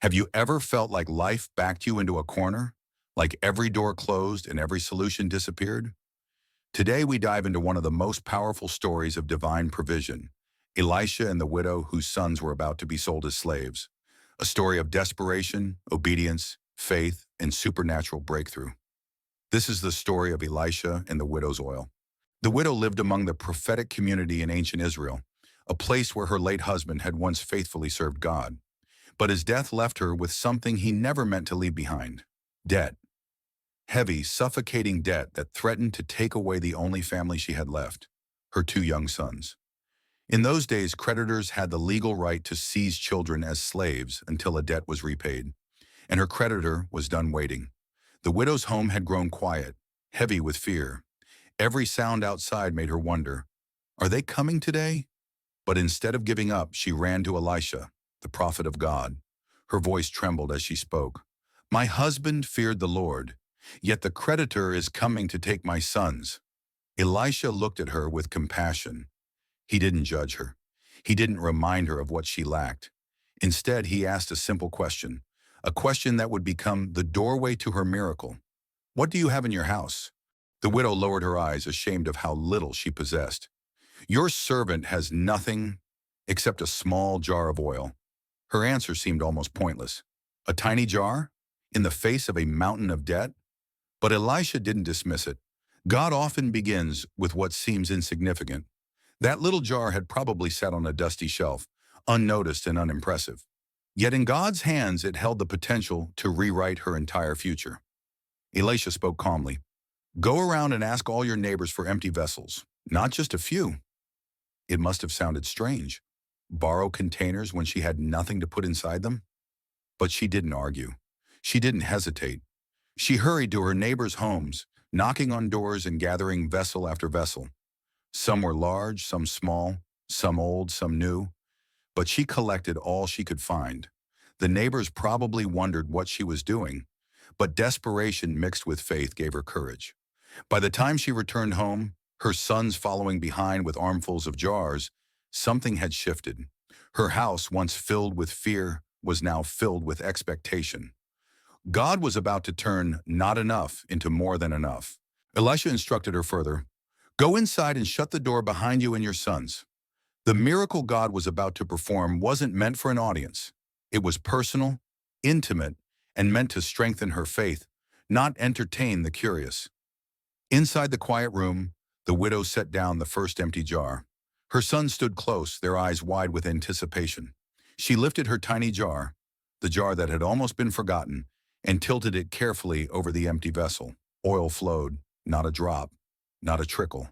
Have you ever felt like life backed you into a corner? Like every door closed and every solution disappeared? Today we dive into one of the most powerful stories of divine provision, Elisha and the widow whose sons were about to be sold as slaves. A story of desperation, obedience, faith, and supernatural breakthrough. This is the story of Elisha and the widow's oil. The widow lived among the prophetic community in ancient Israel, a place where her late husband had once faithfully served God. But his death left her with something he never meant to leave behind: debt. Heavy, suffocating debt that threatened to take away the only family she had left, her two young sons. In those days, creditors had the legal right to seize children as slaves until a debt was repaid, and her creditor was done waiting. The widow's home had grown quiet, heavy with fear. Every sound outside made her wonder, are they coming today? But instead of giving up, she ran to Elisha, the prophet of God. Her voice trembled as she spoke. My husband feared the Lord, yet the creditor is coming to take my sons. Elisha looked at her with compassion. He didn't judge her. He didn't remind her of what she lacked. Instead, he asked a simple question, a question that would become the doorway to her miracle. What do you have in your house? The widow lowered her eyes, ashamed of how little she possessed. Your servant has nothing except a small jar of oil. Her answer seemed almost pointless. A tiny jar? In the face of a mountain of debt? But Elisha didn't dismiss it. God often begins with what seems insignificant. That little jar had probably sat on a dusty shelf, unnoticed and unimpressive. Yet in God's hands it held the potential to rewrite her entire future. Elisha spoke calmly. Go around and ask all your neighbors for empty vessels, not just a few. It must have sounded strange. Borrow containers when she had nothing to put inside them? But she didn't argue. She didn't hesitate. She hurried to her neighbors' homes, knocking on doors and gathering vessel after vessel. Some were large, some small, some old, some new. But she collected all she could find. The neighbors probably wondered what she was doing, but desperation mixed with faith gave her courage. By the time she returned home, her sons following behind with armfuls of jars, something had shifted. Her house, once filled with fear, was now filled with expectation. God was about to turn not enough into more than enough. Elisha instructed her further, go inside and shut the door behind you and your sons. The miracle God was about to perform wasn't meant for an audience. It was personal, intimate, and meant to strengthen her faith, not entertain the curious. Inside the quiet room, the widow set down the first empty jar. Her sons stood close, their eyes wide with anticipation. She lifted her tiny jar, the jar that had almost been forgotten, and tilted it carefully over the empty vessel. Oil flowed, not a drop, not a trickle,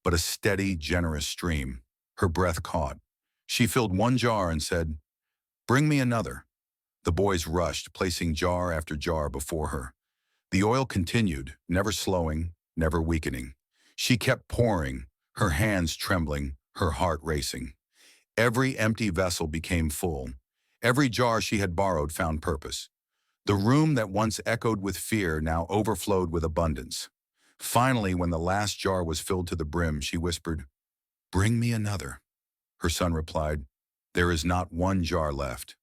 but a steady, generous stream. Her breath caught. She filled one jar and said, bring me another. The boys rushed, placing jar after jar before her. The oil continued, never slowing, never weakening. She kept pouring, her hands trembling, her heart racing. Every empty vessel became full. Every jar she had borrowed found purpose. The room that once echoed with fear now overflowed with abundance. Finally, when the last jar was filled to the brim, she whispered, bring me another. Her son replied, there is not one jar left.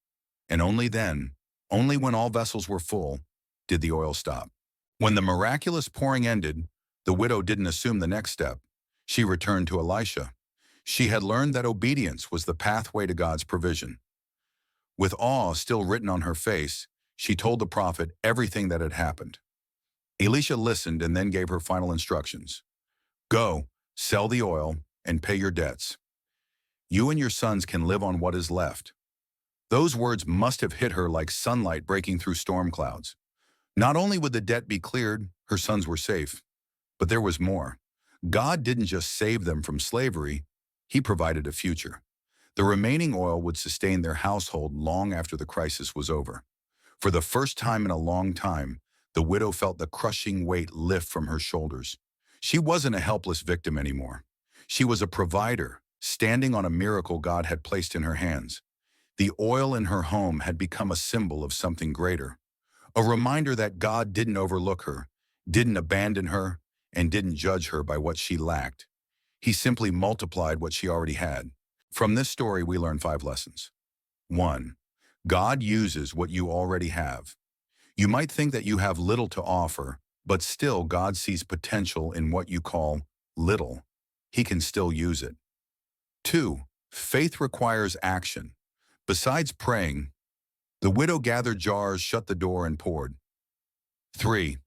And only then, only when all vessels were full, did the oil stop. When the miraculous pouring ended, the widow didn't assume the next step. She returned to Elisha. She had learned that obedience was the pathway to God's provision. With awe still written on her face, she told the prophet everything that had happened. Elisha listened and then gave her final instructions. Go, sell the oil, and pay your debts. You and your sons can live on what is left. Those words must have hit her like sunlight breaking through storm clouds. Not only would the debt be cleared, her sons were safe, but there was more. God didn't just save them from slavery, He provided a future. The remaining oil would sustain their household long after the crisis was over. For the first time in a long time, the widow felt the crushing weight lift from her shoulders. She wasn't a helpless victim anymore. She was a provider, standing on a miracle God had placed in her hands. The oil in her home had become a symbol of something greater, a reminder that God didn't overlook her, didn't abandon her, and didn't judge her by what she lacked. He simply multiplied what she already had. From this story, we learn 5 lessons. 1. God uses what you already have. You might think that you have little to offer, but still God sees potential in what you call little. He can still use it. 2. Faith requires action. Besides praying, the widow gathered jars, shut the door, and poured. 3.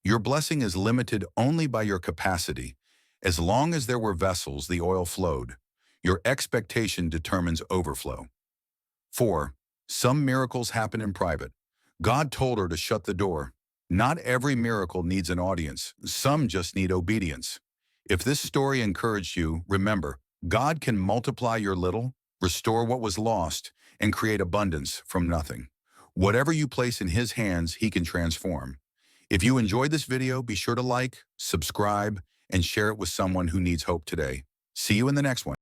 Your blessing is limited only by your capacity. As long as there were vessels, the oil flowed. Your expectation determines overflow. 4. Some miracles happen in private. God told her to shut the door. Not every miracle needs an audience. Some just need obedience. If this story encouraged you, remember, God can multiply your little, restore what was lost, and create abundance from nothing. Whatever you place in His hands, He can transform. If you enjoyed this video, be sure to like, subscribe, and share it with someone who needs hope today. See you in the next one.